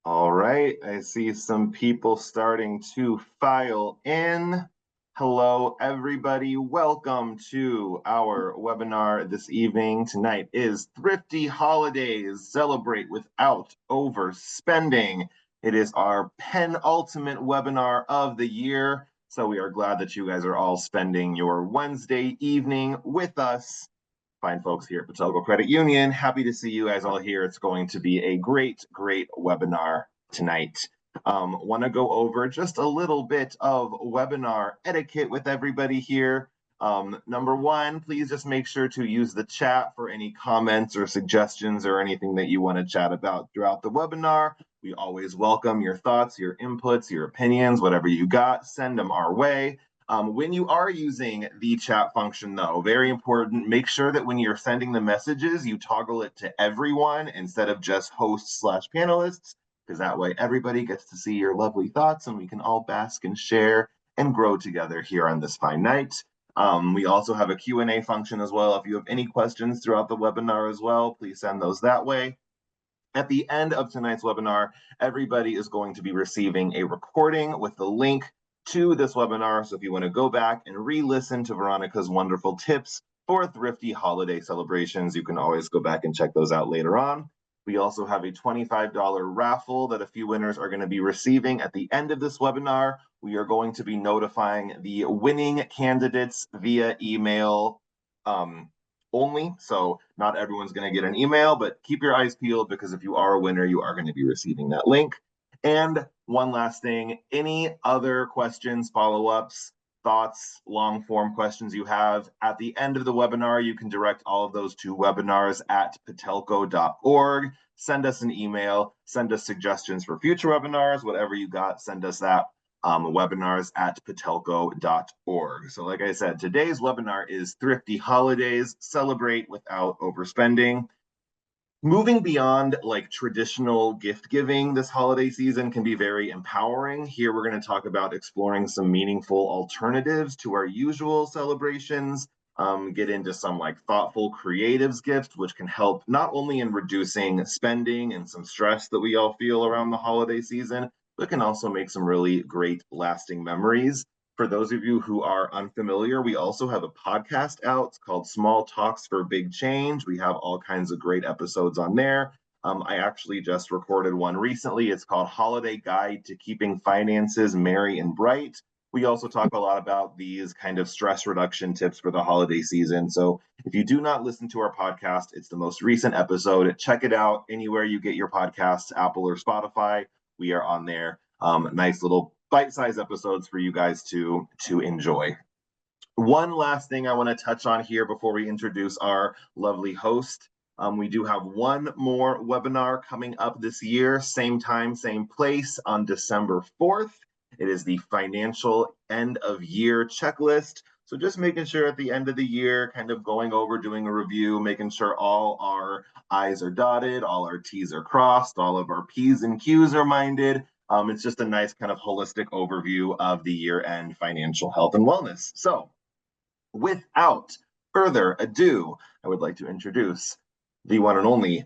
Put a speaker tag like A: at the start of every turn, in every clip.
A: All right, I see some people starting to file in. Hello, everybody. Welcome to our webinar this evening. Tonight is Thrifty Holidays, Celebrate Without Overspending. It is our penultimate webinar of the year, so we are glad that you guys are all spending your Wednesday evening with us. Fine folks here at Patelco Credit Union. Happy to see you guys all here. It's going to be a great webinar tonight. Want to go over just a little bit of webinar etiquette with everybody here. Number one, please just make sure to use the chat for any comments or suggestions or anything that you want to chat about throughout the webinar. We always welcome your thoughts, your inputs, your opinions, whatever you got, send them our way. When you are using the chat function, though, very important, make sure that when you're sending the messages, you toggle it to everyone instead of just hosts/panelists, because that way everybody gets to see your lovely thoughts and we can all bask and share and grow together here on this fine night. We also have a Q&A function as well. If you have any questions throughout the webinar as well, please send those that way. At the end of tonight's webinar, everybody is going to be receiving a recording with the link to this webinar. So if you want to go back and re-listen to Veronica's wonderful tips for thrifty holiday celebrations, you can always go back and check those out later on. We also have a $25 raffle that a few winners are going to be receiving at the end of this webinar. We are going to be notifying the winning candidates via email only. So not everyone's going to get an email, but keep your eyes peeled because if you are a winner, you are going to be receiving that link. And one last thing, any other questions, follow-ups, thoughts, long-form questions you have at the end of the webinar, you can direct all of those to webinars@patelco.org. Send us an email, send us suggestions for future webinars, whatever you got, send us that. Webinars@patelco.org. So like I said, today's webinar is Thrifty Holidays, Celebrate Without Overspending. Moving beyond like traditional gift giving this holiday season can be very empowering. Here we're going to talk about exploring some meaningful alternatives to our usual celebrations, get into some like thoughtful creatives gifts, which can help not only in reducing spending and some stress that we all feel around the holiday season, but can also make some really great lasting memories. For those of you who are unfamiliar, we also have a podcast out. It's called Small Talks for Big Change. We have all kinds of great episodes on there. I actually just recorded one recently. It's called Holiday Guide to Keeping Finances Merry and Bright. We also talk a lot about these kind of stress reduction tips for the holiday season. So if you do not listen to our podcast, it's the most recent episode. Check it out anywhere you get your podcasts, Apple or Spotify. We are on there. Nice little bite-sized episodes for you guys to enjoy. One last thing I want to touch on here before we introduce our lovely host. We do have one more webinar coming up this year, same time, same place on December 4th. It is the financial end of year checklist. So just making sure at the end of the year, kind of going over, doing a review, making sure all our I's are dotted, all our T's are crossed, all of our P's and Q's are minded. It's just a nice kind of holistic overview of the year-end financial health and wellness. So without further ado, I would like to introduce the one and only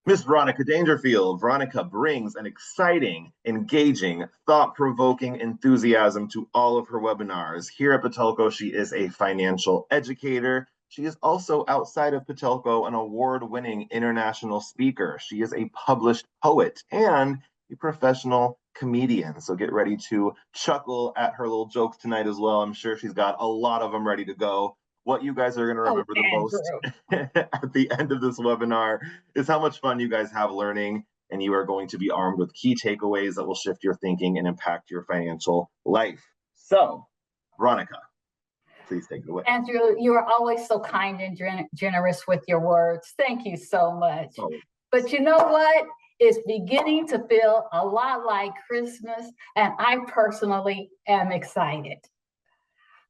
A: Miss Veronica Dangerfield. Veronica brings an exciting, engaging, thought-provoking enthusiasm to all of her webinars. Here at Patelco, she is a financial educator. She is also, outside of Patelco, an award-winning international speaker. She is a published poet and a professional comedian. So get ready to chuckle at her little jokes tonight as well. I'm sure she's got a lot of them ready to go. What you guys are going to remember the most at the end of this webinar is how much fun you guys have learning, and you are going to be armed with key takeaways that will shift your thinking and impact your financial life. So, Veronica, please take it away.
B: Andrew, you are always so kind and generous with your words. Thank you so much. Oh. But you know what? It's beginning to feel a lot like Christmas, and I personally am excited.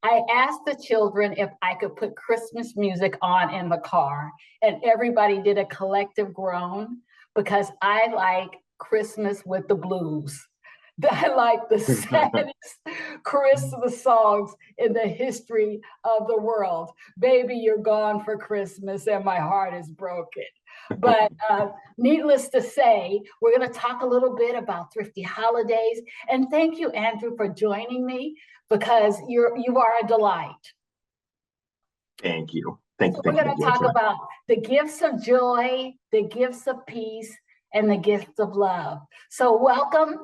B: I asked the children if I could put Christmas music on in the car, and everybody did a collective groan because I like Christmas with the blues. like the saddest Christmas songs in the history of the world. Baby, you're gone for Christmas and my heart is broken. But needless to say, we're going to talk a little bit about Thrifty Holidays. And thank you, Andrew, for joining me, because you are a delight.
A: Thank you. Thank you.
B: We're going to talk about the gifts of joy, the gifts of peace, and the gifts of love. So welcome.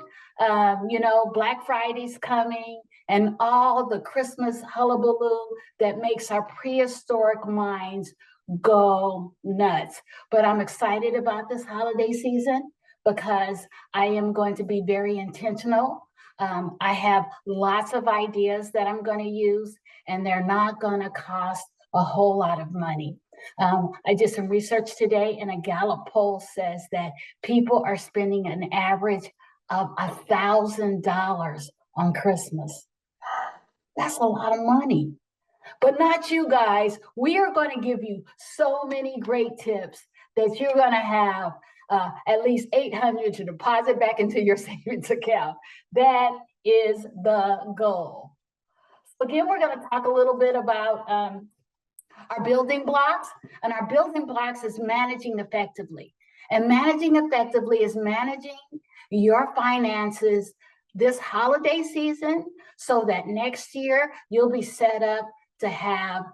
B: Black Friday's coming, and all the Christmas hullabaloo that makes our prehistoric minds go nuts. But I'm excited about this holiday season because I am going to be very intentional. I have lots of ideas that I'm going to use, and they're not going to cost a whole lot of money. I did some research today, and a Gallup poll says that people are spending an average of $1,000 on Christmas. That's a lot of money. But not you guys. We are going to give you so many great tips that you're going to have at least $800 to deposit back into your savings account. That is the goal. Again, we're going to talk a little bit about our building blocks, and our building blocks is managing effectively. And managing effectively is managing your finances this holiday season so that next year you'll be set up to have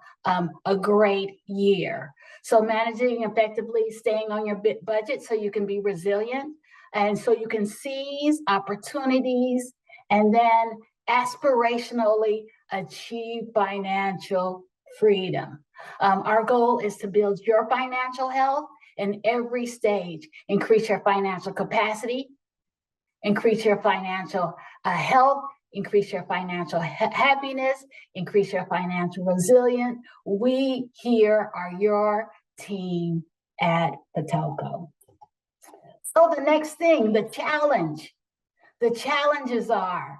B: a great year. So managing effectively, staying on your budget so you can be resilient and so you can seize opportunities and then aspirationally achieve financial freedom. Our goal is to build your financial health in every stage. Increase your financial capacity, increase your financial health, increase your financial happiness, increase your financial resilience. We here are your team at Patelco. So the next thing, the challenge. The challenges are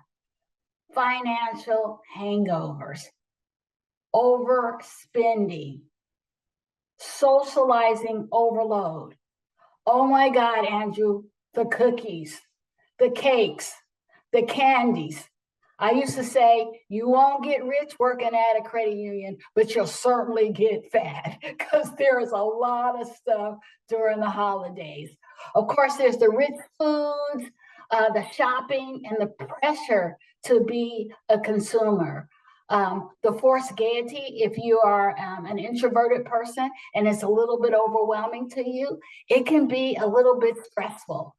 B: financial hangovers, overspending, socializing overload. Oh my God, Andrew, the cookies, the cakes, the candies. I used to say, you won't get rich working at a credit union, but you'll certainly get fat because there is a lot of stuff during the holidays. Of course, there's the rich foods, the shopping, and the pressure to be a consumer. The forced gaiety, if you are an introverted person and it's a little bit overwhelming to you, it can be a little bit stressful.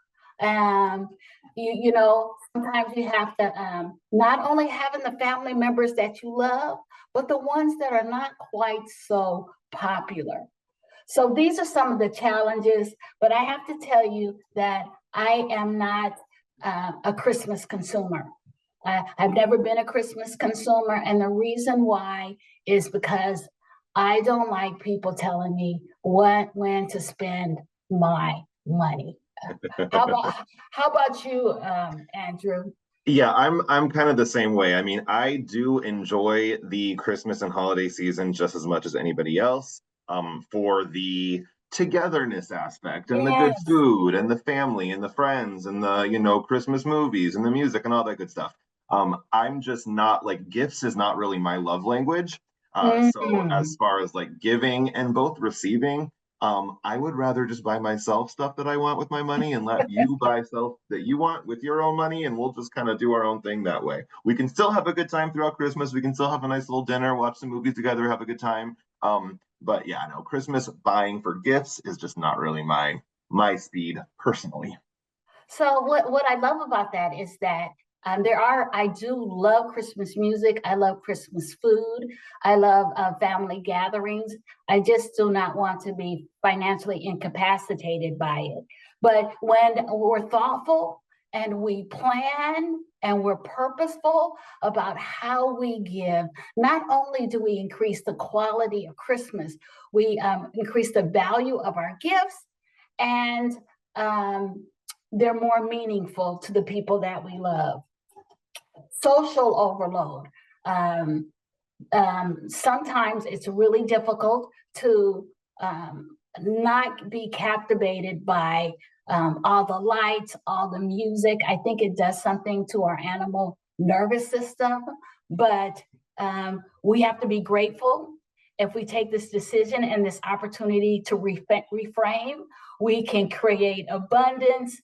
B: Sometimes you have to not only having the family members that you love, but the ones that are not quite so popular. So these are some of the challenges, but I have to tell you that I am not a Christmas consumer. I've never been a Christmas consumer, and the reason why is because I don't like people telling me when to spend my money. How about you, Andrew?
A: Yeah, I'm kind of the same way. I mean, I do enjoy the Christmas and holiday season just as much as anybody else, for the togetherness aspect and the good food and the family and the friends and the, Christmas movies and the music and all that good stuff. I'm just not like, gifts is not really my love language. So as far as like giving and both receiving, I would rather just buy myself stuff that I want with my money and let you buy stuff that you want with your own money, and we'll just kind of do our own thing that way. We can still have a good time throughout Christmas. We can still have a nice little dinner, watch some movies together, have a good time. But yeah, no, Christmas buying for gifts is just not really my speed personally.
B: So what I love about that is that I do love Christmas music. I love Christmas food. I love family gatherings. I just do not want to be financially incapacitated by it. But when we're thoughtful and we plan and we're purposeful about how we give, not only do we increase the quality of Christmas, we increase the value of our gifts, and they're more meaningful to the people that we love. Social overload. Sometimes it's really difficult to not be captivated by all the lights, all the music. I think it does something to our animal nervous system, but we have to be grateful. If we take this decision and this opportunity to reframe, we can create abundance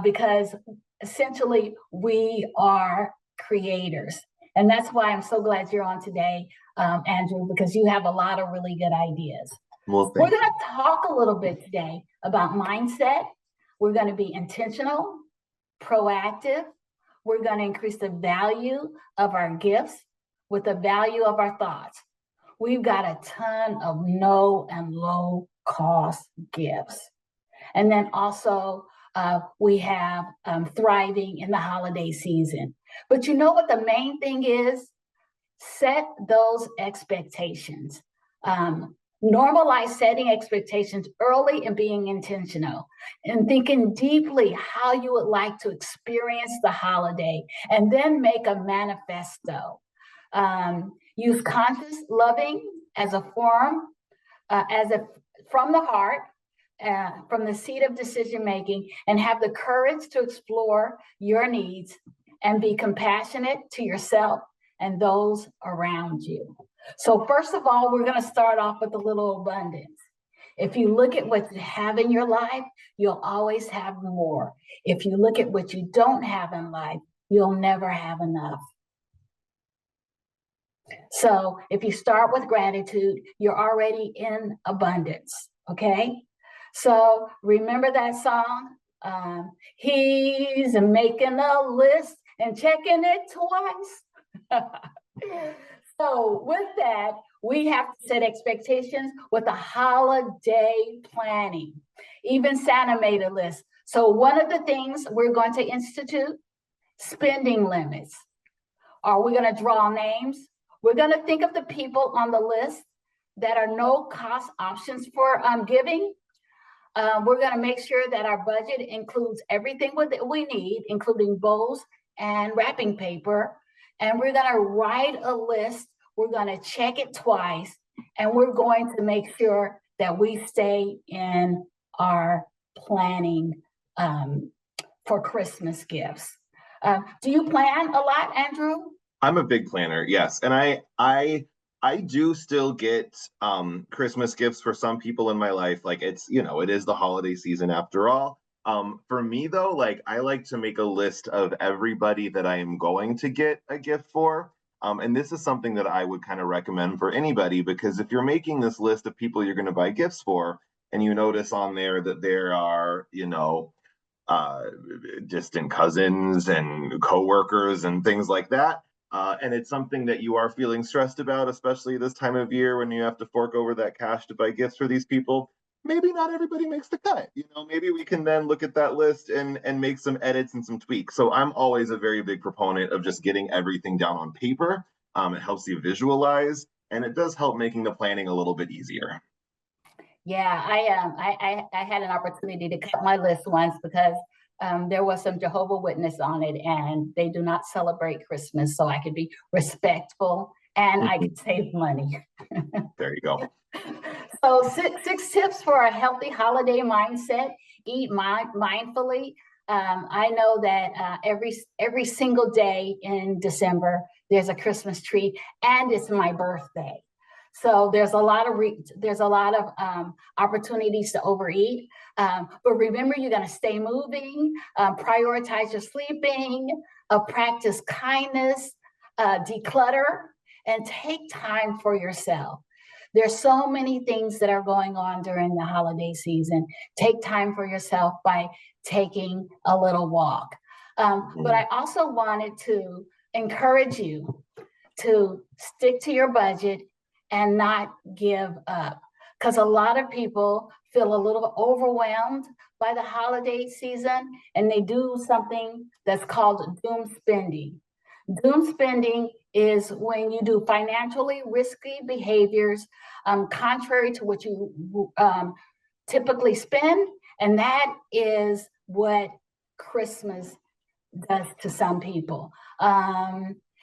B: because essentially we are creators. And that's why I'm so glad you're on today, Andrew, because you have a lot of really good ideas.
A: Well,
B: we're going to talk a little bit today about mindset. We're going to be intentional, proactive. We're going to increase the value of our gifts with the value of our thoughts. We've got a ton of no and low cost gifts. And then also we have thriving in the holiday season. But you know what the main thing is? Set those expectations. Normalize setting expectations early and being intentional and thinking deeply how you would like to experience the holiday, and then make a manifesto. Use conscious loving as a form, from the heart, from the seat of decision making, and have the courage to explore your needs and be compassionate to yourself and those around you. So first of all, we're going to start off with a little abundance. If you look at what you have in your life, you'll always have more. If you look at what you don't have in life, you'll never have enough. So if you start with gratitude, you're already in abundance, okay? So remember that song? He's making a list and checking it twice. So with that, we have to set expectations with a holiday planning. Even Santa made a list. So one of the things we're going to institute, spending limits. Are we going to draw names? We're going to think of the people on the list that are no cost options for giving. We're going to make sure that our budget includes everything that we need, including bows and wrapping paper. And we're going to write a list. We're going to check it twice. And we're going to make sure that we stay in our planning for Christmas gifts. Do you plan a lot, Andrew?
A: I'm a big planner, yes. And I do still get Christmas gifts for some people in my life. Like it's, it is the holiday season after all. For me though, like I like to make a list of everybody that I am going to get a gift for. And this is something that I would kind of recommend for anybody, because if you're making this list of people you're going to buy gifts for, and you notice on there that there are, distant cousins and coworkers and things like that, and it's something that you are feeling stressed about, especially this time of year when you have to fork over that cash to buy gifts for these people, maybe not everybody makes the cut. Maybe we can then look at that list and make some edits and some tweaks. So I'm always a very big proponent of just getting everything down on paper. It helps you visualize, and it does help making the planning a little bit easier.
B: Yeah, I had an opportunity to cut my list once because there was some Jehovah's Witness on it, and they do not celebrate Christmas, so I could be respectful and I could save money.
A: There you go.
B: So six tips for a healthy holiday mindset. Eat mindfully. I know that every single day in December, there's a Christmas tree, and it's my birthday. So there's a lot of opportunities to overeat. But remember, you're going to stay moving, prioritize your sleeping, practice kindness, declutter, and take time for yourself. There's so many things that are going on during the holiday season. Take time for yourself by taking a little walk. But I also wanted to encourage you to stick to your budget and not give up. Because a lot of people feel a little overwhelmed by the holiday season, and they do something that's called doom spending. Doom spending is when you do financially risky behaviors contrary to what you typically spend, and that is what Christmas does to some people.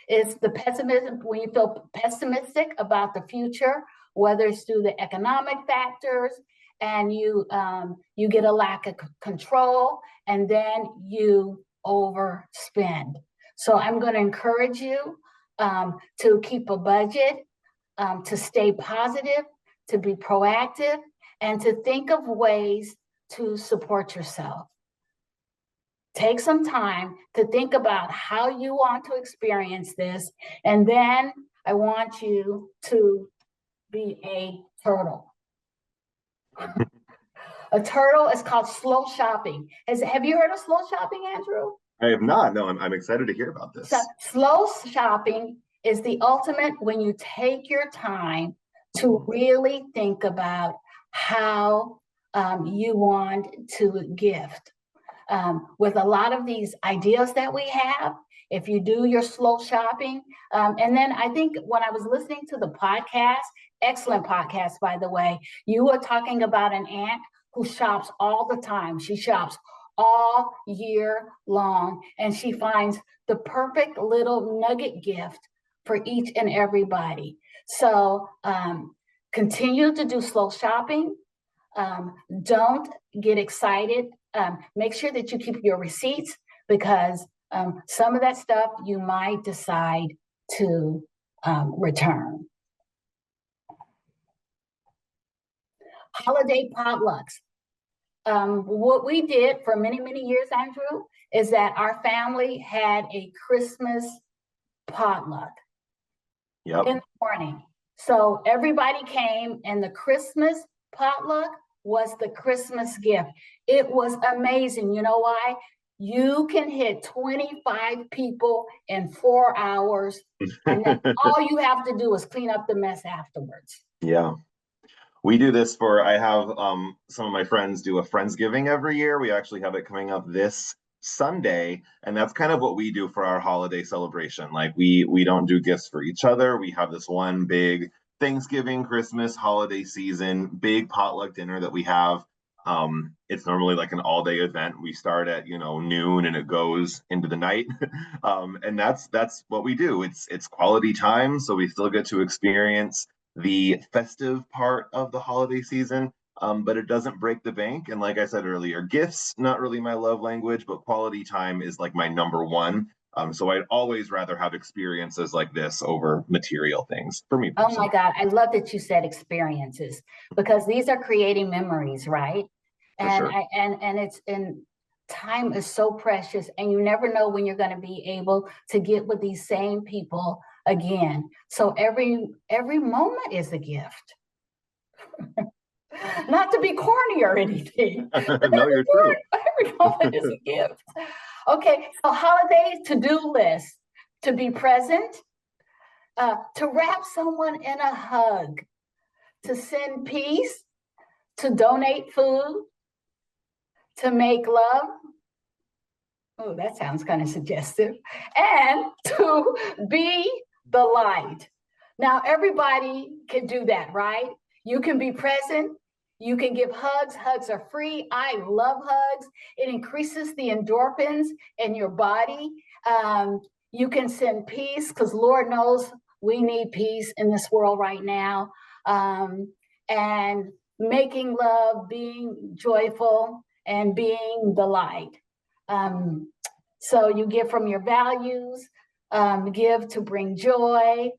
B: It's the pessimism, when you feel pessimistic about the future, whether it's through the economic factors, and you get a lack of control, and then you overspend. So I'm going to encourage you to keep a budget, to stay positive, to be proactive, and to think of ways to support yourself. Take some time to think about how you want to experience this, and then I want you to be a turtle. A turtle is called slow shopping. Have you heard of slow shopping, Andrew?
A: I have not. No, I'm excited to hear about this.
B: So, slow shopping is the ultimate when you take your time to really think about how you want to gift. With a lot of these ideas that we have, if you do your slow shopping, and then I think when I was listening to the podcast, excellent podcast, by the way, you were talking about an aunt who shops all the time. She shops all year long, and she finds the perfect little nugget gift for each and everybody. So continue to do slow shopping. Don't get excited. Make sure that you keep your receipts, because some of that stuff you might decide to return. Holiday potlucks. What we did for many, many years, Andrew, is that our family had a Christmas potluck in the morning. So everybody came, and the Christmas potluck was the Christmas gift. It was amazing. You know why? You can hit 25 people in 4 hours, and then all you have to do is clean up the mess afterwards.
A: Yeah. We do this I have some of my friends do a Friendsgiving every year. We actually have it coming up this Sunday, and that's kind of what we do for our holiday celebration. Like we don't do gifts for each other. We have this one big Thanksgiving, Christmas, holiday season, big potluck dinner that we have. It's normally like an all-day event. We start at noon and it goes into the night. And that's what we do. It's quality time, so we still get to experience the festive part of the holiday season, but it doesn't break the bank. And like I said earlier, gifts, not really my love language, but quality time is like my number one. So I'd always rather have experiences like this over material things for me personally.
B: Oh my God, I love that you said experiences, because these are creating memories, right? And
A: sure.
B: and time is so precious, and you never know when you're going to be able to get with these same people again. So every moment is a gift. Not to be corny or anything.
A: No, you're true.
B: Every moment is a gift. Okay, so holiday to-do list: to be present, to wrap someone in a hug, to send peace, to donate food, to make love. Oh, that sounds kind of suggestive. And to be the light. Now, everybody can do that, right? You can be present. You can give hugs. Hugs are free. I love hugs. It increases the endorphins in your body. You can send peace, because Lord knows we need peace in this world right now. And making love, being joyful, and being the light. So you give from your values, give to bring joy,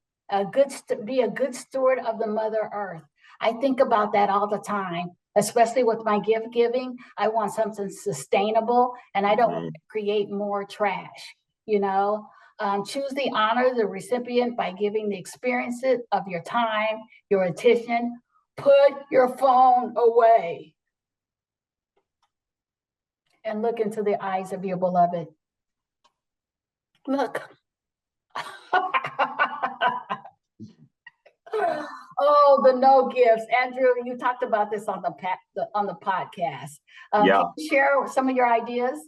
B: be a good steward of the Mother Earth. I think about that all the time, especially with my gift giving. I want something sustainable, and I don't create more trash, Choose the honor the recipient by giving the experiences of your time, your attention. Put your phone away and look into the eyes of your beloved. Look. Oh, the no gifts. Andrew, you talked about this on the podcast.
A: Yeah.
B: Can you share some of your ideas?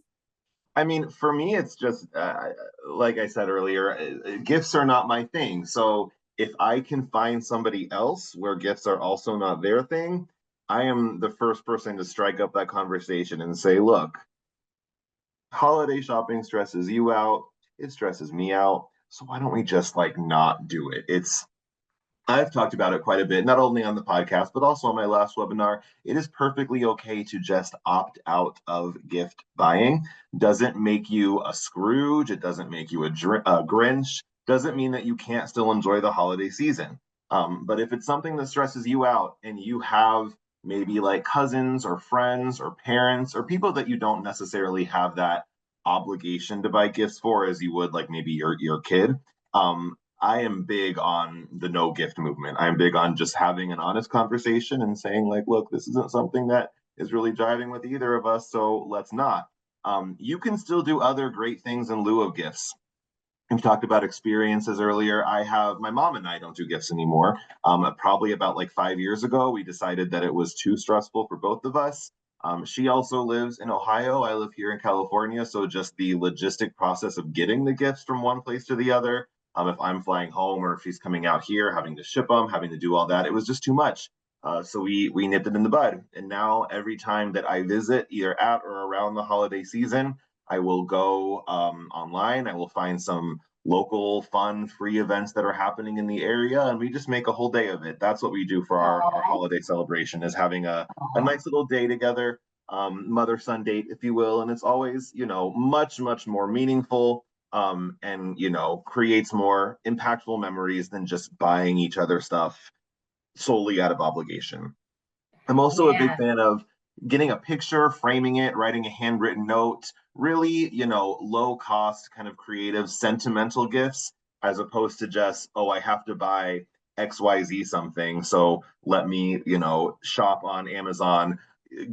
A: I mean, for me, it's just like I said earlier, gifts are not my thing. So if I can find somebody else where gifts are also not their thing, I am the first person to strike up that conversation and say, look, holiday shopping stresses you out. It stresses me out. So why don't we just not do it? I've talked about it quite a bit, not only on the podcast, but also on my last webinar. It is perfectly okay to just opt out of gift buying. Doesn't make you a Scrooge. It doesn't make you a Grinch. Doesn't mean that you can't still enjoy the holiday season. But if it's something that stresses you out and you have maybe like cousins or friends or parents or people that you don't necessarily have that obligation to buy gifts for as you would like maybe your kid, I am big on the no gift movement. I'm big on just having an honest conversation and saying, like, look, this isn't something that is really driving with either of us, so let's not. You can still do other great things in lieu of gifts. We've talked about experiences earlier. I have my mom and I don't do gifts anymore. Probably about like 5 years ago, we decided that it was too stressful for both of us. She also lives in Ohio. I live here in California. So just the logistic process of getting the gifts from one place to the other, if I'm flying home or if she's coming out here, having to ship them, having to do all that, it was just too much. So we nipped it in the bud. And now every time that I visit, either at or around the holiday season, I will go online. I will find some local fun free events that are happening in the area, and we just make a whole day of it. That's what we do for our holiday celebration, is having a nice little day together, mother-son date, if you will. And it's always, much, much more meaningful, and, creates more impactful memories than just buying each other stuff solely out of obligation. I'm also a big
B: Yeah.
A: fan of getting a picture, framing it, writing a handwritten note, really, low cost, kind of creative, sentimental gifts, as opposed to just, oh, I have to buy XYZ something. So let me, shop on Amazon.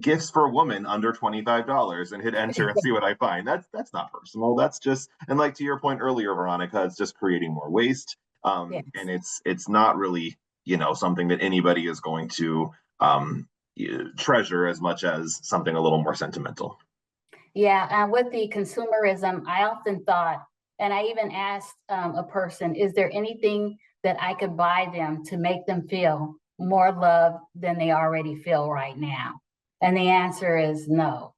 A: Gifts for a woman under $25 and hit enter and see what I find. That's not personal. That's just, and like to your point earlier, Veronica, it's just creating more waste. And
B: Yes.
A: it's not really, something that anybody is going to treasure as much as something a little more sentimental.
B: Yeah, with the consumerism, I often thought, and I even asked a person, is there anything that I could buy them to make them feel more loved than they already feel right now? And the answer is no.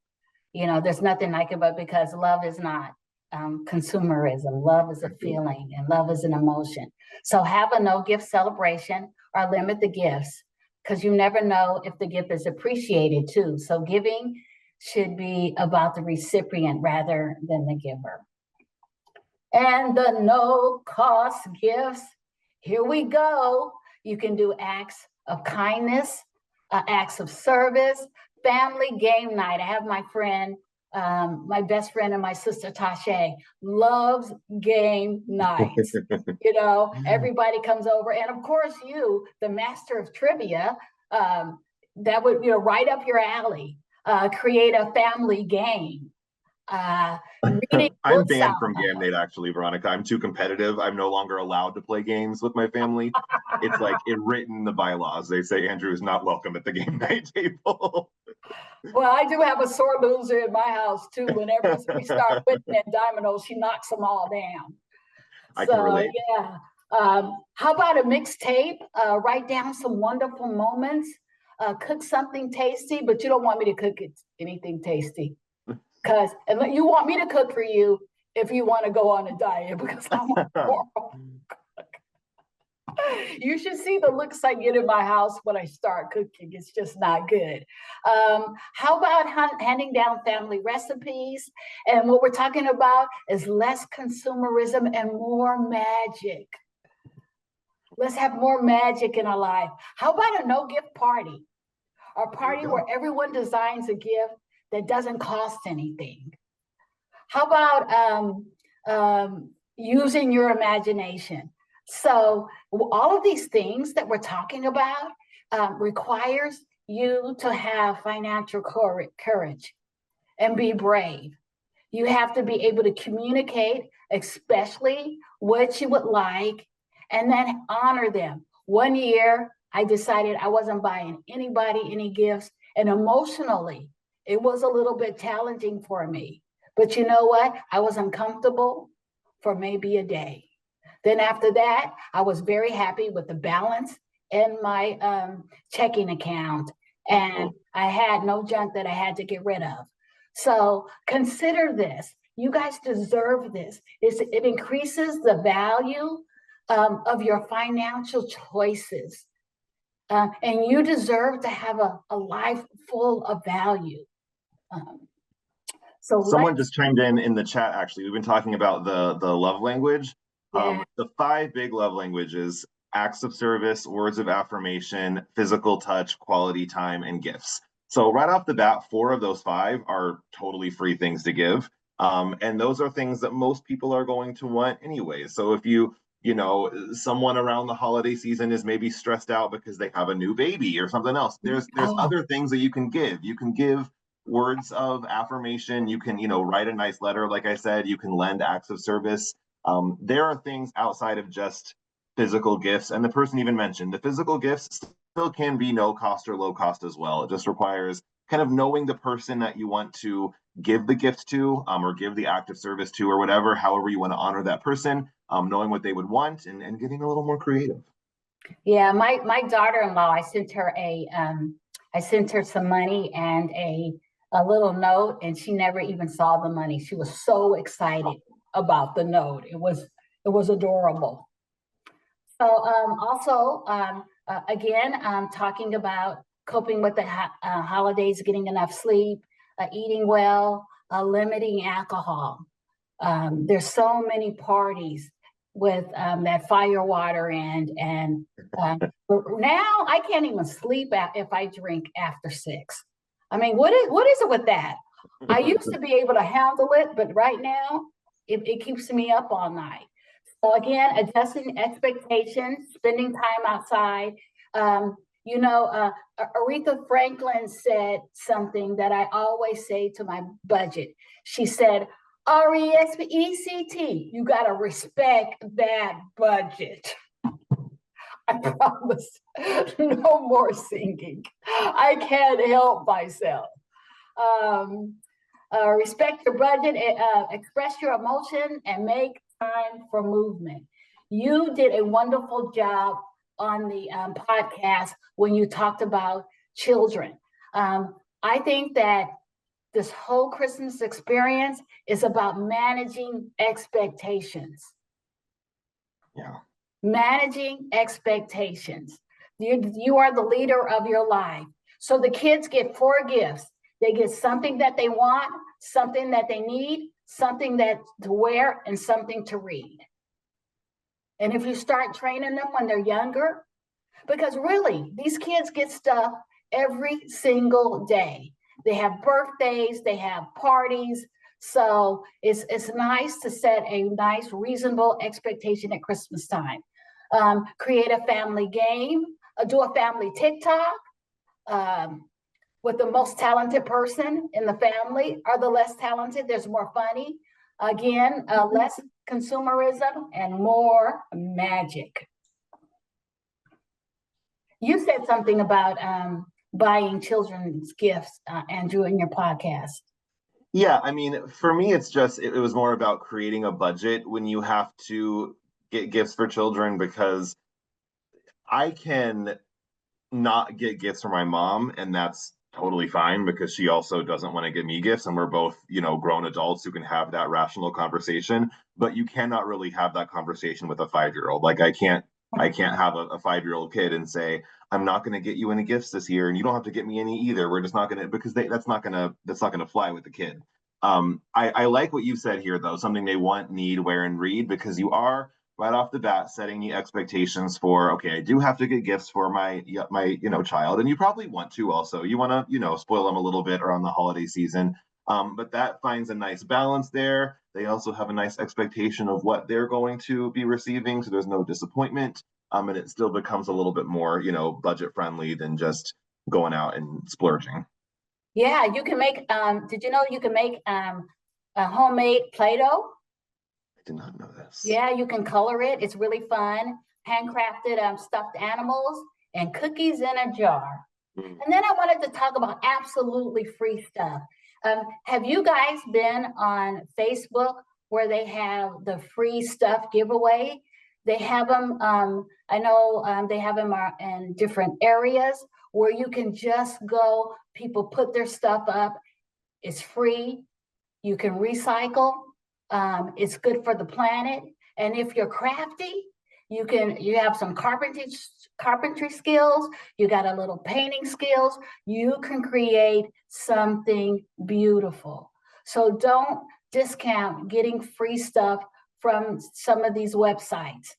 B: There's nothing I could, but because love is not consumerism. Love is a feeling and love is an emotion. So have a no gift celebration or limit the gifts, because you never know if the gift is appreciated too. So giving should be about the recipient rather than the giver. And the no cost gifts, here we go. You can do acts of kindness, acts of service, family game night. I have my friend, my best friend and my sister Tasha loves game nights. Everybody comes over. And of course, you, the master of trivia, that would, right up your alley. Create a family game. Reading
A: I'm
B: books
A: banned
B: out
A: from game
B: loud.
A: night, actually, Veronica. I'm too competitive. I'm no longer allowed to play games with my family. It's like written in the bylaws. They say Andrew is not welcome at the game night table.
B: Well, I do have a sore loser in my house too. Whenever we start winning at dominoes, she knocks them all down.
A: I can
B: So
A: relate.
B: yeah. How about a mixtape? Write down some wonderful moments. Cook something tasty, but you don't want me to cook anything tasty, because you want me to cook for you if you want to go on a diet, because I'm horrible. You should see the looks I get in my house when I start cooking. It's just not good. How about handing down family recipes? And what we're talking about is less consumerism and more magic. Let's have more magic in our life. How about a no gift party? A party where everyone designs a gift that doesn't cost anything. How about using your imagination? So all of these things that we're talking about requires you to have financial courage and be brave. You have to be able to communicate, especially what you would like, and then honor them. One year, I decided I wasn't buying anybody any gifts, and emotionally, it was a little bit challenging for me. But you know what? I was uncomfortable for maybe a day. Then after that, I was very happy with the balance in my checking account, and I had no junk that I had to get rid of. So consider this. You guys deserve this. It increases the value of your financial choices. And you deserve to have a life full of value. So
A: someone just chimed in the chat. Actually, we've been talking about the love language.
B: Yeah.
A: The 5 big love languages: acts of service, words of affirmation, physical touch, quality time, and gifts. So right off the bat, 4 of those 5 are totally free things to give. And those are things that most people are going to want anyway. So if you know, someone around the holiday season is maybe stressed out because they have a new baby or something else, there's other things that you can give. You can give words of affirmation. You can, write a nice letter. Like I said, you can lend acts of service. There are things outside of just physical gifts. And the person even mentioned the physical gifts still can be no cost or low cost as well. It just requires kind of knowing the person that you want to give the gift to, or give the act of service to, or whatever, however you want to honor that person, knowing what they would want, and getting a little more creative.
B: Yeah, my daughter-in-law, I sent her some money and a little note, and she never even saw the money. She was so excited about the note. It was adorable. So also, again, talking about coping with the holidays, getting enough sleep, eating well, limiting alcohol. There's so many parties with that fire water and now I can't even sleep if I drink after 6. I mean, what is it with that? I used to be able to handle it, but right now it keeps me up all night. So again, adjusting expectations, spending time outside. Aretha Franklin said something that I always say to my budget. She said, RESPECT, you got to respect that budget. I promise, no more singing. I can't help myself. Respect your budget, express your emotion, and make time for movement. You did a wonderful job on the podcast when you talked about children. I think that this whole Christmas experience is about managing expectations.
A: Yeah.
B: Managing expectations. You are the leader of your life. So the kids get 4 gifts. They get something that they want, something that they need, something that to wear, and something to read. And if you start training them when they're younger, because really, these kids get stuff every single day. They have birthdays, they have parties. So it's nice to set a nice, reasonable expectation at Christmas time. Create a family game, do a family TikTok with the most talented person in the family or the less talented. There's more funny. Again, less consumerism and more magic. You said something about buying children's gifts, Andrew, in your podcast.
A: Yeah, I mean, for me, it's just, it was more about creating a budget when you have to get gifts for children, because I can not get gifts for my mom, and that's totally fine because she also doesn't want to get me gifts, and we're both, grown adults who can have that rational conversation. But you cannot really have that conversation with a 5-year-old. Like I can't have a 5-year-old kid and say, I'm not going to get you any gifts this year, and you don't have to get me any either. We're just not going to, because that's not going to fly with the kid. I like what you said here, though, something they want, need, wear, and read, because you are right off the bat setting the expectations for, okay, I do have to get gifts for my child, and you probably want to also, you want to spoil them a little bit around the holiday season, but that finds a nice balance there. They also have a nice expectation of what they're going to be receiving, so there's no disappointment, and it still becomes a little bit more budget friendly than just going out and splurging.
B: Yeah, you can make did you know you can make a homemade Play-Doh?
A: I did not know this.
B: Yeah, you can color it. It's really fun. Handcrafted stuffed animals and cookies in a jar. And then I wanted to talk about absolutely free stuff. Have you guys been on Facebook where they have the free stuff giveaway? They have them, I know they have them in different areas where you can just go, people put their stuff up. It's free. You can recycle. It's good for the planet. And if you're crafty, You have some carpentry skills, you got a little painting skills, you can create something beautiful. So don't discount getting free stuff from some of these websites.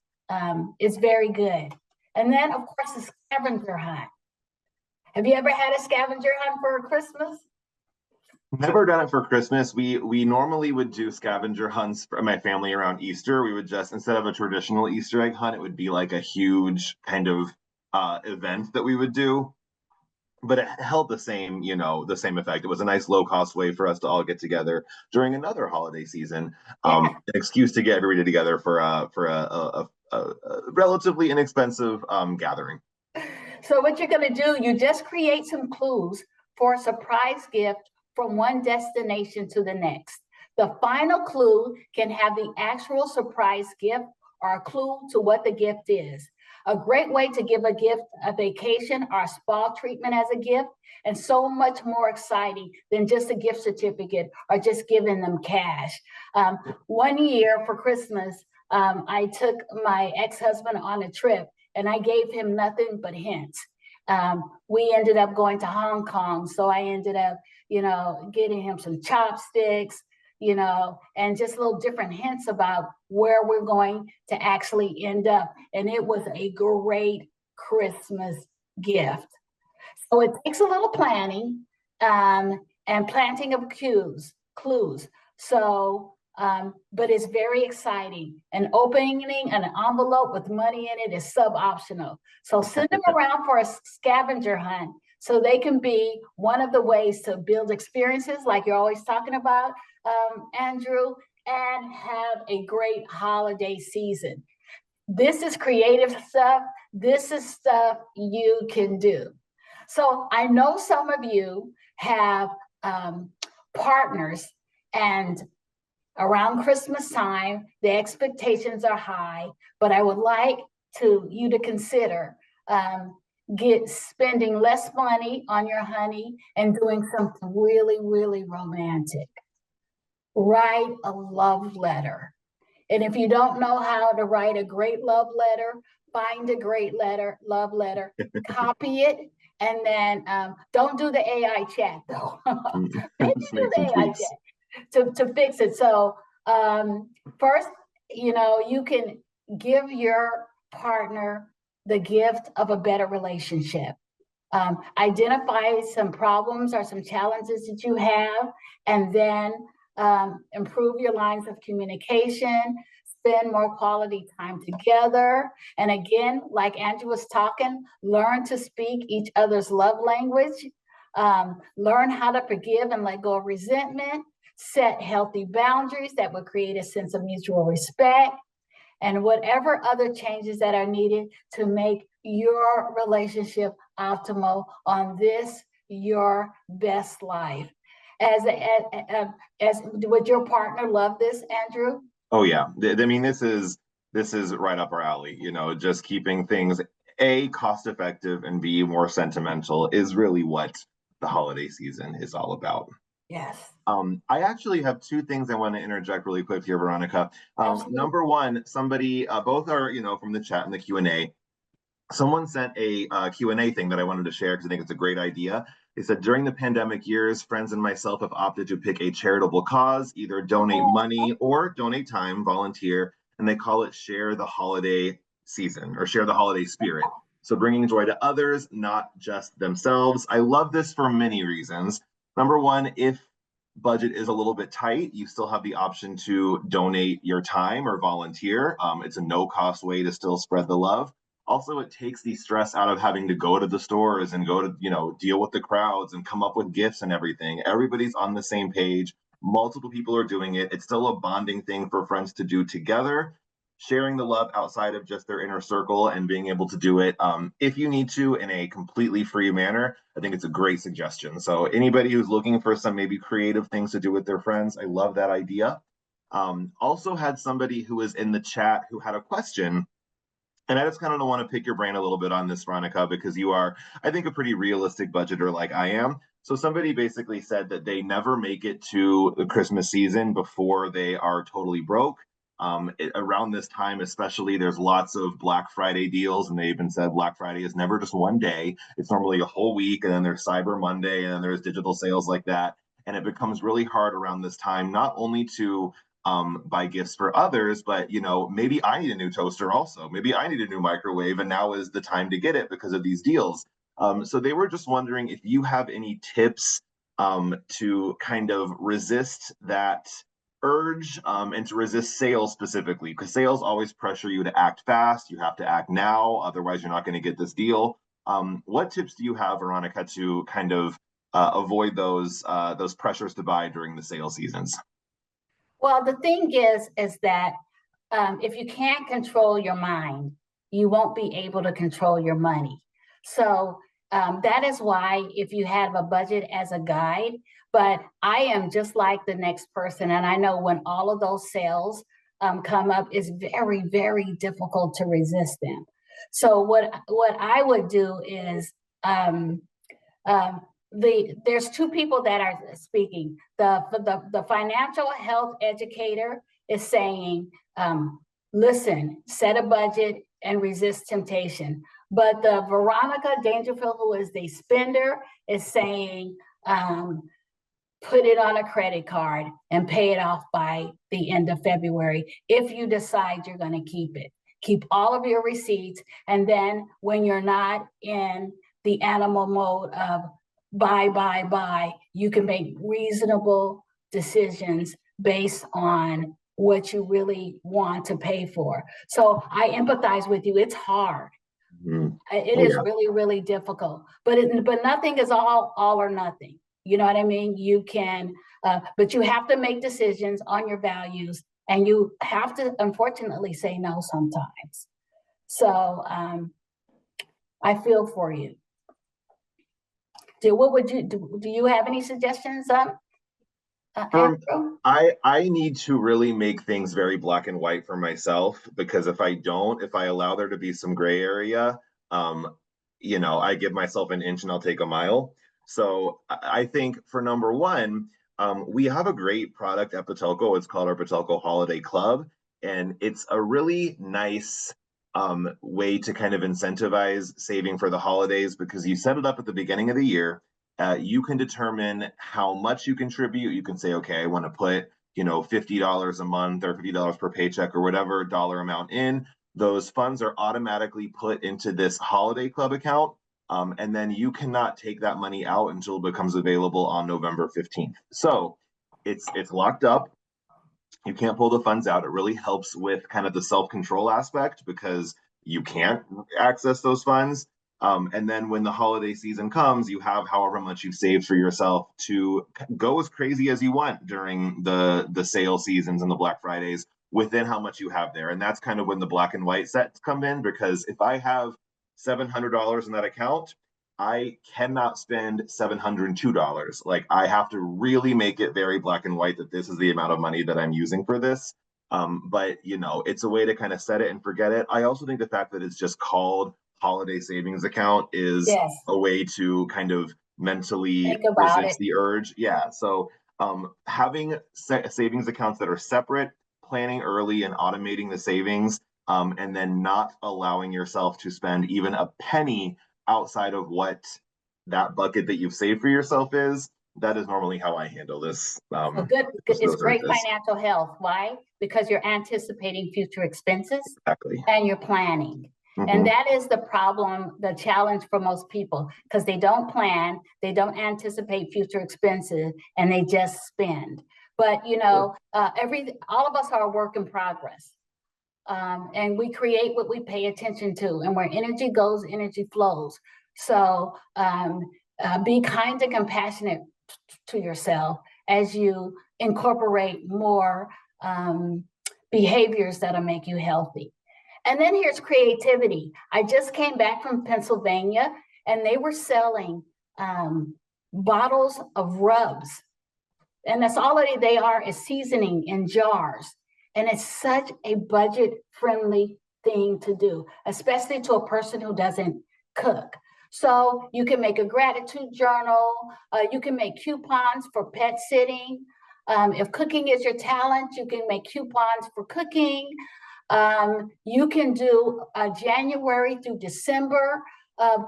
B: It's very good. And then, of course, the scavenger hunt. Have you ever had a scavenger hunt for Christmas?
A: Never done it for Christmas. We normally would do scavenger hunts for my family around Easter. We would just, instead of a traditional Easter egg hunt, it would be like a huge kind of event that we would do. But it held the same, the same effect. It was a nice low cost way for us to all get together during another holiday season.
B: Yeah.
A: An excuse to get everybody together for a relatively inexpensive gathering.
B: So what you're going to do, you just create some clues for a surprise gift from one destination to the next. The final clue can have the actual surprise gift or a clue to what the gift is. A great way to give a gift, a vacation or a spa treatment as a gift, and so much more exciting than just a gift certificate or just giving them cash. One year for Christmas, I took my ex-husband on a trip and I gave him nothing but hints. We ended up going to Hong Kong, so I ended up, getting him some chopsticks, and just little different hints about where we're going to actually end up. And it was a great Christmas gift. So it takes a little planning and planting of clues. So, but it's very exciting. And opening an envelope with money in it is sub-optional. So send them around for a scavenger hunt so they can be one of the ways to build experiences like you're always talking about, Andrew, and have a great holiday season. This is creative stuff. This is stuff you can do. So I know some of you have partners, and around Christmas time, the expectations are high, but I would like you to consider spending less money on your honey and doing something really, really romantic. Write a love letter. And if you don't know how to write a great love letter, find a great love letter, copy it, and then don't do the AI chat though. Maybe do the AI chat to fix it. So first, you can give your partner the gift of a better relationship. Identify some problems or some challenges that you have, and then improve your lines of communication, spend more quality time together. And again, like Andrew was talking, learn to speak each other's love language, learn how to forgive and let go of resentment, set healthy boundaries that will create a sense of mutual respect, and whatever other changes that are needed to make your relationship optimal on this, your best life. Would your partner love this, Andrew?
A: Oh yeah. I mean, this is right up our alley, just keeping things A, cost effective, and B, more sentimental is really what the holiday season is all about.
B: Yes.
A: I actually have two things I want to interject really quick here, Veronica. Number one, somebody, both are, from the chat and the Q&A. Someone sent a Q&A thing that I wanted to share because I think it's a great idea. They said, during the pandemic years, friends and myself have opted to pick a charitable cause, either donate money or donate time, volunteer, and they call it Share the Holiday Season or Share the Holiday Spirit. So bringing joy to others, not just themselves. I love this for many reasons. Number one, if budget is a little bit tight, you still have the option to donate your time or volunteer. It's a no-cost way to still spread the love. Also, it takes the stress out of having to go to the stores and go to, deal with the crowds and come up with gifts and everything. Everybody's on the same page. Multiple people are doing it. It's still a bonding thing for friends to do together, sharing the love outside of just their inner circle and being able to do it if you need to in a completely free manner. I think it's a great suggestion. So anybody who's looking for some maybe creative things to do with their friends, I love that idea. Also had somebody who was in the chat who had a question. And I just kind of want to pick your brain a little bit on this, Veronica, because you are, I think, a pretty realistic budgeter like I am. So somebody basically said that they never make it to the Christmas season before they are totally broke. Around this time, especially, there's lots of Black Friday deals, and they even said Black Friday is never just one day. It's normally a whole week, and then there's Cyber Monday, and then there's digital sales like that. And it becomes really hard around this time, not only to buy gifts for others, but maybe I need a new toaster also. Maybe I need a new microwave, and now is the time to get it because of these deals. So they were just wondering if you have any tips to kind of resist that urge and to resist sales specifically, because sales always pressure you to act fast. You have to act now, otherwise you're not going to get this deal. What tips do you have, Veronica, to kind of avoid those pressures to buy during the sale seasons?
B: Well, the thing is that if you can't control your mind, you won't be able to control your money. So that is why if you have a budget as a guide, but I am just like the next person. And I know when all of those sales come up, it's very, very difficult to resist them. So what I would do is there's two people that are speaking. The financial health educator is saying, listen, set a budget and resist temptation. But the Veronica Dangerfield, who is the spender, is saying, put it on a credit card and pay it off by the end of February if you decide you're going to keep it. Keep all of your receipts, and then when you're not in the animal mode of buy, you can make reasonable decisions based on what you really want to pay for. So I empathize with you. It's hard. Mm-hmm. It is really, really difficult, but nothing is all or nothing. You know what I mean? You can, but you have to make decisions on your values, and you have to, unfortunately, say no sometimes. So I feel for you. What would you do? Do you have any suggestions?
A: I need to really make things very black and white for myself, because if I allow there to be some gray area, I give myself an inch and I'll take a mile. So I think for number one, we have a great product at Patelco. It's called our Patelco Holiday Club, and it's a really nice way to kind of incentivize saving for the holidays, because you set it up at the beginning of the year. You can determine how much you contribute. You can say, okay, I want to put, $50 a month or $50 per paycheck or whatever dollar amount in. Those funds are automatically put into this holiday club account. And then you cannot take that money out until it becomes available on November 15th. So it's locked up. You can't pull the funds out. It really helps with kind of the self-control aspect, because you can't access those funds. And then when the holiday season comes, you have however much you've saved for yourself to go as crazy as you want during the sale seasons and the Black Fridays within how much you have there. And that's kind of when the black and white sets come in, because if I have $700 in that account, I cannot spend $702. Like, I have to really make it very black and white that this is the amount of money that I'm using for this. But it's a way to kind of set it and forget it. I also think the fact that it's just called holiday savings account is a way to kind of mentally resist the urge. Yeah. So having savings accounts that are separate, planning early and automating the savings, and then not allowing yourself to spend even a penny outside of what that bucket that you've saved for yourself is. That is normally how I handle this.
B: Good. It's great financial health. Why? Because you're anticipating future expenses.
A: Exactly.
B: And you're planning. Mm-hmm. And that is the problem, the challenge for most people, because they don't plan, they don't anticipate future expenses, and they just spend. But all of us are a work in progress. And we create what we pay attention to, and where energy goes, energy flows. So be kind and compassionate to yourself as you incorporate more behaviors that'll make you healthy. And then here's creativity. I just came back from Pennsylvania, and they were selling bottles of rubs. And that's all they are, is seasoning in jars. And it's such a budget-friendly thing to do, especially to a person who doesn't cook. So you can make a gratitude journal. You can make coupons for pet sitting. If cooking is your talent, you can make coupons for cooking. You can do January through December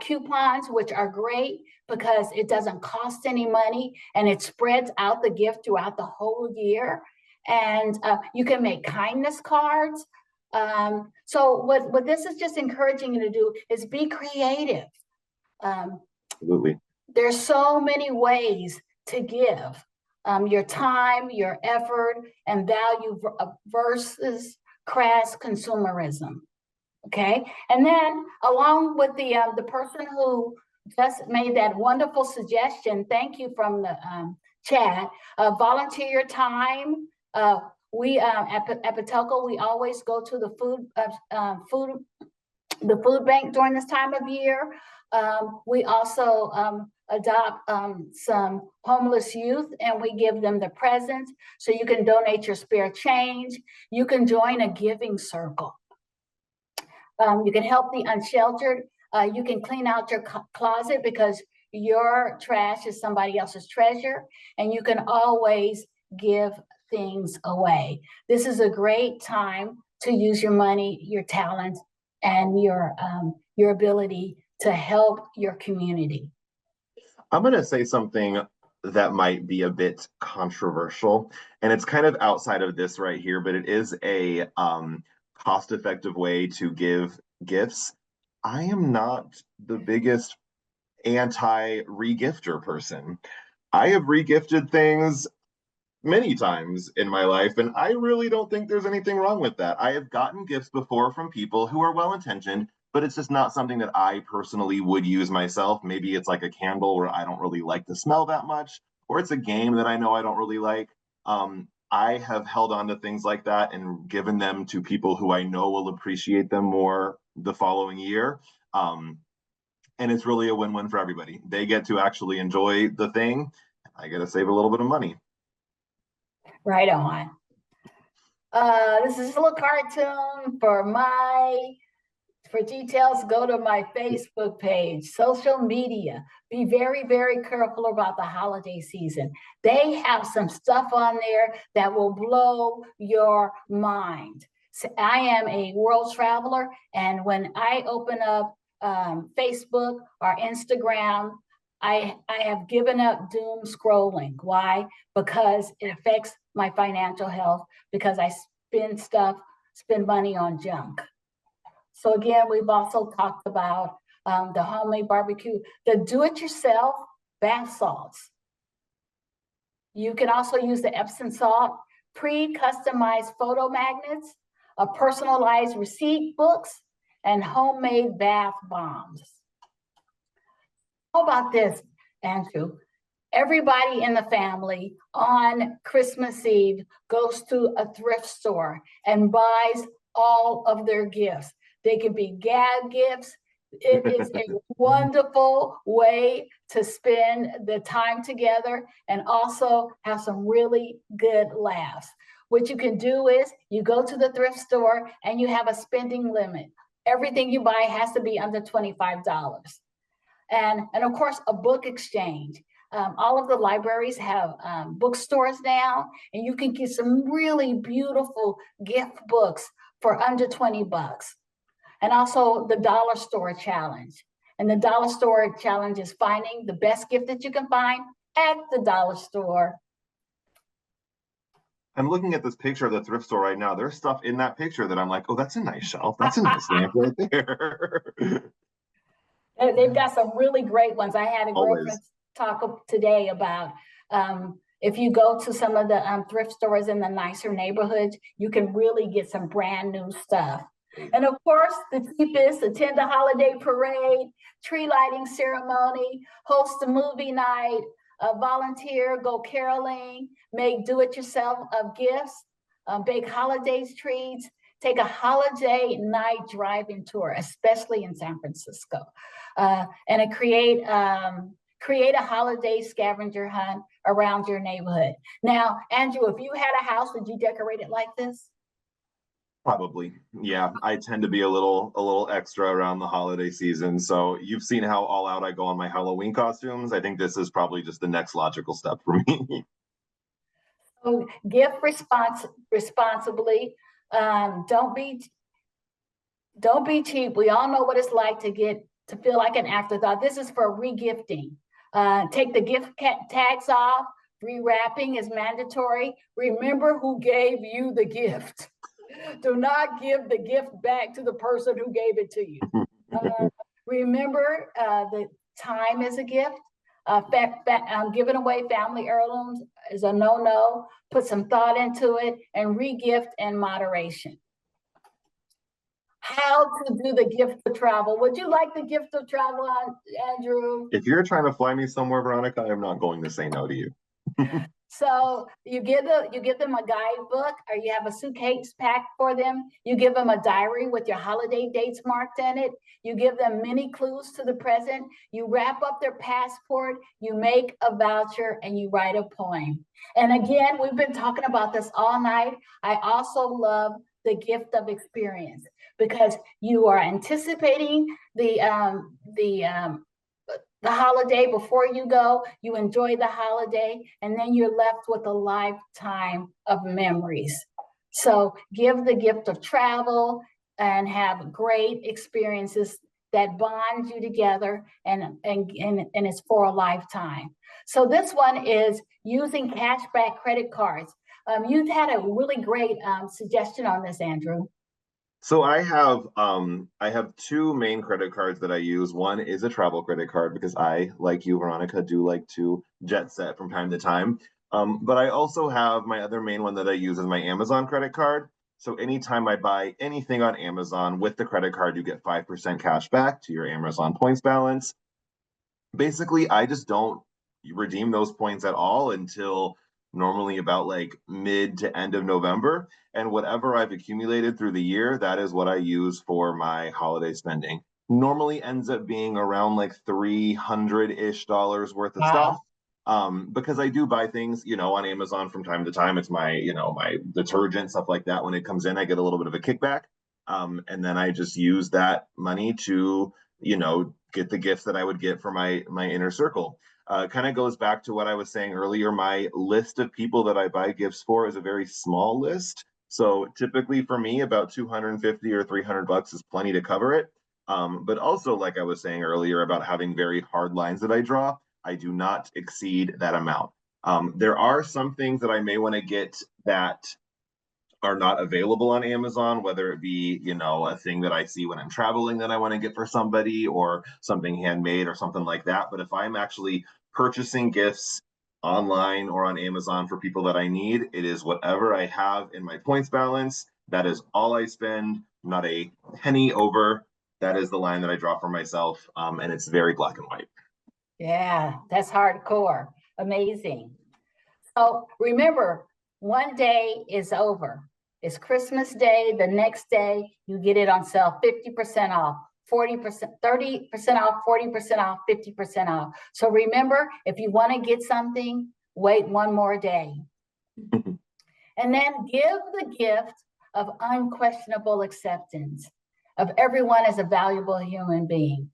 B: coupons, which are great because it doesn't cost any money and it spreads out the gift throughout the whole year. And you can make kindness cards. So what this is just encouraging you to do is be creative.
A: Absolutely.
B: There's so many ways to give your time, your effort, and value versus crass consumerism. Okay, and then along with the person who just made that wonderful suggestion, thank you from the chat. Volunteer your time. We at Patelco, we always go to the food bank during this time of year. We also adopt some homeless youth and we give them the presents. So you can donate your spare change. You can join a giving circle. You can help the unsheltered. You can clean out your closet because your trash is somebody else's treasure. And you can always give things away. This is a great time to use your money, your talent, and your ability to help your community.
A: I'm going to say something that might be a bit controversial, and it's kind of outside of this right here, but it is a cost-effective way to give gifts. I am not the biggest anti-regifter person. I have regifted things many times in my life, and I really don't think there's anything wrong with that. I have gotten gifts before from people who are well-intentioned, but it's just not something that I personally would use myself. Maybe it's like a candle where I don't really like the smell that much, or it's a game that I know I don't really like. I have held on to things like that and given them to people who I know will appreciate them more the following year. And it's really a win-win for everybody. They get to actually enjoy the thing. I get to save a little bit of money.
B: Right on. This is a little cartoon for details, go to my Facebook page. Social media. Be very, very careful about the holiday season. They have some stuff on there that will blow your mind. So I am a world traveler, and when I open up Facebook or Instagram, I have given up doom scrolling. Why? Because it affects my financial health, because I spend money on junk. So again, we've also talked about the homemade barbecue, the do-it-yourself bath salts. You can also use the Epsom salt, pre-customized photo magnets, personalized receipt books, and homemade bath bombs. How about this, Andrew? Everybody in the family on Christmas Eve goes to a thrift store and buys all of their gifts. They can be gag gifts. It is a wonderful way to spend the time together and also have some really good laughs. What you can do is you go to the thrift store and you have a spending limit. Everything you buy has to be under $25. And of course, a book exchange. All of the libraries have bookstores now, and you can get some really beautiful gift books for under 20 bucks. And also the dollar store challenge. And the dollar store challenge is finding the best gift that you can find at the dollar store.
A: I'm looking at this picture of the thrift store right now. There's stuff in that picture that I'm like, oh, that's a nice shelf. That's a nice lamp right there.
B: They've got some really great ones. I had a
A: Always.
B: girlfriend talk today about if you go to some of the thrift stores in the nicer neighborhoods, you can really get some brand new stuff. And of course, the cheapest, attend a holiday parade, tree lighting ceremony, host a movie night, volunteer, go caroling, make do-it-yourself gifts, bake holiday treats, take a holiday night driving tour, especially in San Francisco, and create a holiday scavenger hunt around your neighborhood. Now, Andrew, if you had a house, would you decorate it like this?
A: Probably. Yeah, I tend to be a little extra around the holiday season. So you've seen how all out I go on my Halloween costumes. I think this is probably just the next logical step for me.
B: So gift responsibly. Don't be cheap. We all know what it's like to feel like an afterthought. This is for regifting. Take the gift tags off. Rewrapping is mandatory. Remember who gave you the gift. Do not give the gift back to the person who gave it to you. Remember the time is a gift. Giving away family heirlooms is a no-no. Put some thought into it and re-gift in moderation. How to do the gift of travel. Would you like the gift of travel, Andrew?
A: If you're trying to fly me somewhere, Veronica, I'm not going to say no to you.
B: So you give them a guidebook, or you have a suitcase packed for them. You give them a diary with your holiday dates marked in it. You give them many clues to the present. You wrap up their passport. You make a voucher, and you write a poem. And again, we've been talking about this all night. I also love the gift of experience, because you are anticipating the holiday before you go, you enjoy the holiday, and then you're left with a lifetime of memories. So give the gift of travel and have great experiences that bond you together, and it's for a lifetime. So this one is using cashback credit cards. You've had a really great suggestion on this, Andrew.
A: So I have two main credit cards that I use. One is a travel credit card because I, like you, Veronica, do like to jet set from time to time. But I also have my other main one that I use is my Amazon credit card. So anytime I buy anything on Amazon with the credit card, you get 5% cash back to your Amazon points balance. Basically, I just don't redeem those points at all until normally about like mid to end of November. And whatever I've accumulated through the year, that is what I use for my holiday spending. Normally ends up being around like $300-ish worth of stuff. Because I do buy things, on Amazon from time to time. It's my detergent, stuff like that. When it comes in, I get a little bit of a kickback. And then I just use that money to, get the gifts that I would get for my inner circle. Kind of goes back to what I was saying earlier. My list of people that I buy gifts for is a very small list. So typically for me, about 250 or $300 is plenty to cover it. But also, like I was saying earlier about having very hard lines that I draw, I do not exceed that amount. There are some things that I may want to get that are not available on Amazon, whether it be, a thing that I see when I'm traveling that I want to get for somebody, or something handmade or something like that. But if I'm actually purchasing gifts online or on Amazon for people that I need, it is whatever I have in my points balance. That is all I spend, not a penny over. That is the line that I draw for myself. And it's very black and white.
B: Yeah, that's hardcore. Amazing. So remember, one day is over. It's Christmas Day. The next day, you get it on sale, 50% off, 40%, 30% off, 40% off, 50% off. So remember, if you want to get something, wait one more day. And then give the gift of unquestionable acceptance of everyone as a valuable human being.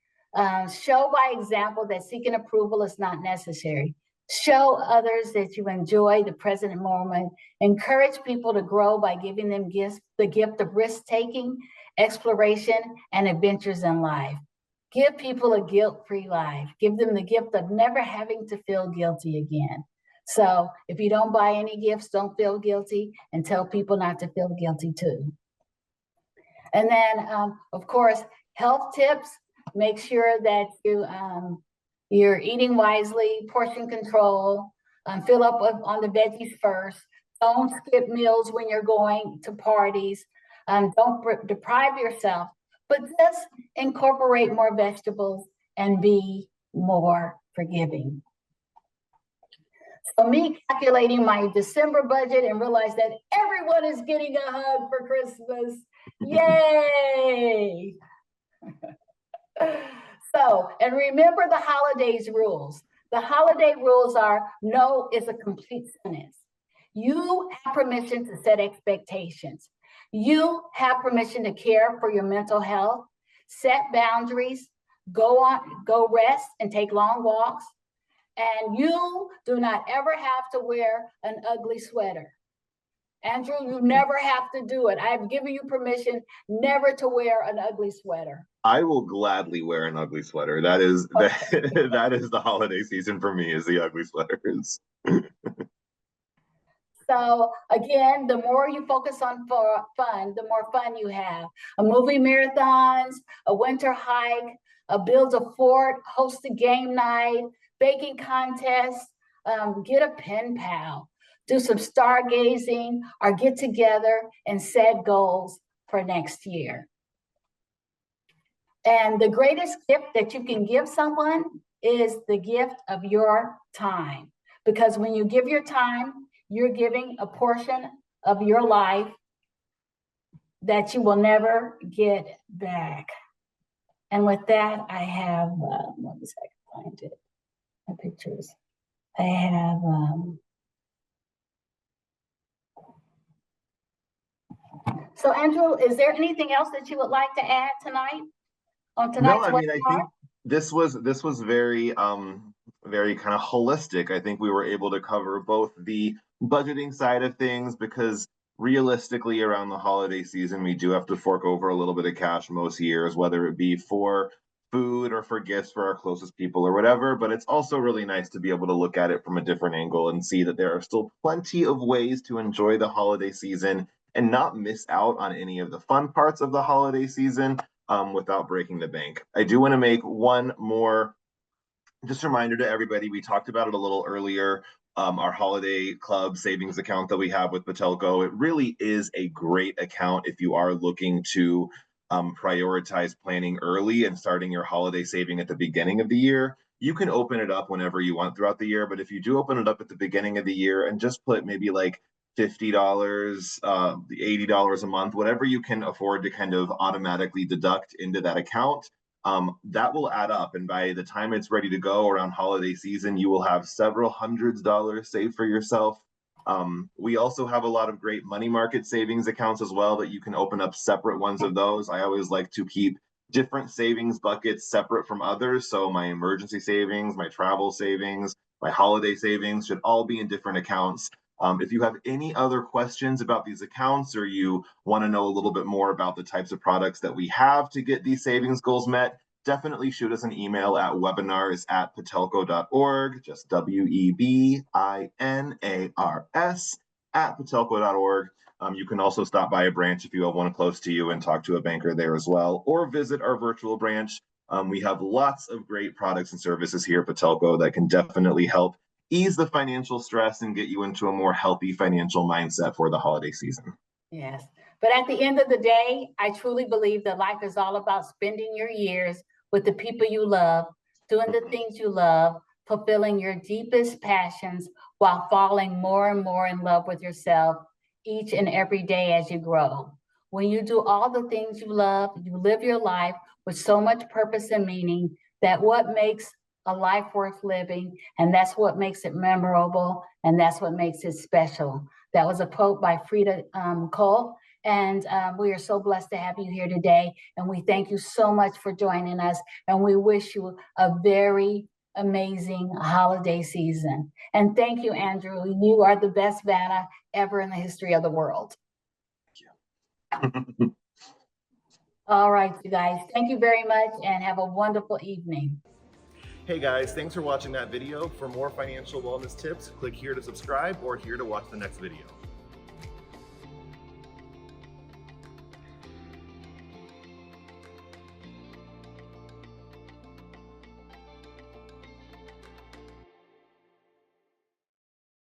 B: Show by example that seeking approval is not necessary. Show others that you enjoy the present moment. Encourage people to grow by giving them the gift of risk-taking, exploration, and adventures in life. Give people a guilt-free life. Give them the gift of never having to feel guilty again. So if you don't buy any gifts, don't feel guilty, and tell people not to feel guilty too. And then, of course, health tips. Make sure that you're eating wisely, portion control, fill up on the veggies first. Don't skip meals when you're going to parties. Don't deprive yourself, but just incorporate more vegetables and be more forgiving. So me calculating my December budget and realize that everyone is getting a hug for Christmas. Yay! So, and remember the holidays rules. The holiday rules are: no is a complete sentence. You have permission to set expectations. You have permission to care for your mental health, set boundaries, go rest and take long walks, And you do not ever have to wear an ugly sweater. Andrew, you never have to do it. I've given you permission never to wear an ugly sweater.
A: I will gladly wear an ugly sweater. That is that is the holiday season for me, is the ugly sweaters.
B: So again, the more you focus on fun, the more fun you have. A movie marathons, a winter hike, a build a fort, host a game night, baking contest, get a pen pal, do some stargazing, or get together and set goals for next year. And the greatest gift that you can give someone is the gift of your time. Because when you give your time, you're giving a portion of your life that you will never get back. And with that, I have, let me see if I can find it, my pictures. I have, so Andrew, is there anything else that you would like to add tonight on tonight's webinar?
A: No, I mean, I think this was very very kind of holistic. I think we were able to cover both the budgeting side of things, because realistically around the holiday season, we do have to fork over a little bit of cash most years, whether it be for food or for gifts for our closest people or whatever. But it's also really nice to be able to look at it from a different angle and see that there are still plenty of ways to enjoy the holiday season and not miss out on any of the fun parts of the holiday season without breaking the bank. I do want to make one more just reminder to everybody. We talked about it a little earlier. Our holiday club savings account that we have with Patelco, it really is a great account if you are looking to prioritize planning early and starting your holiday saving at the beginning of the year. You can open it up whenever you want throughout the year, but if you do open it up at the beginning of the year and just put maybe like $50, $80 a month, whatever you can afford to kind of automatically deduct into that account, that will add up. And by the time it's ready to go around holiday season, you will have several hundreds of dollars saved for yourself. We also have a lot of great money market savings accounts as well that you can open up separate ones of those. I always like to keep different savings buckets separate from others. So my emergency savings, my travel savings, my holiday savings should all be in different accounts. If you have any other questions about these accounts, or you want to know a little bit more about the types of products that we have to get these savings goals met, definitely shoot us an email at webinars@patelco.org, just WEBINARS@patelco.org. You can also stop by a branch if you have one close to you and talk to a banker there as well, or visit our virtual branch. We have lots of great products and services here at Patelco that can definitely help ease the financial stress and get you into a more healthy financial mindset for the holiday season.
B: Yes, but at the end of the day, I truly believe that life is all about spending your years with the people you love, doing the things you love, fulfilling your deepest passions while falling more and more in love with yourself each and every day as you grow. When you do all the things you love, you live your life with so much purpose and meaning that what makes a life worth living, and that's what makes it memorable, and that's what makes it special. That was a quote by Frida Cole, and we are so blessed to have you here today, and we thank you so much for joining us, and we wish you a very amazing holiday season. And thank you, Andrew. You are the best Vanna ever in the history of the world.
A: Thank you.
B: All right, you guys, thank you very much and have a wonderful evening.
A: Hey guys, thanks for watching that video. For more financial wellness tips, click here to subscribe or here to watch the next video.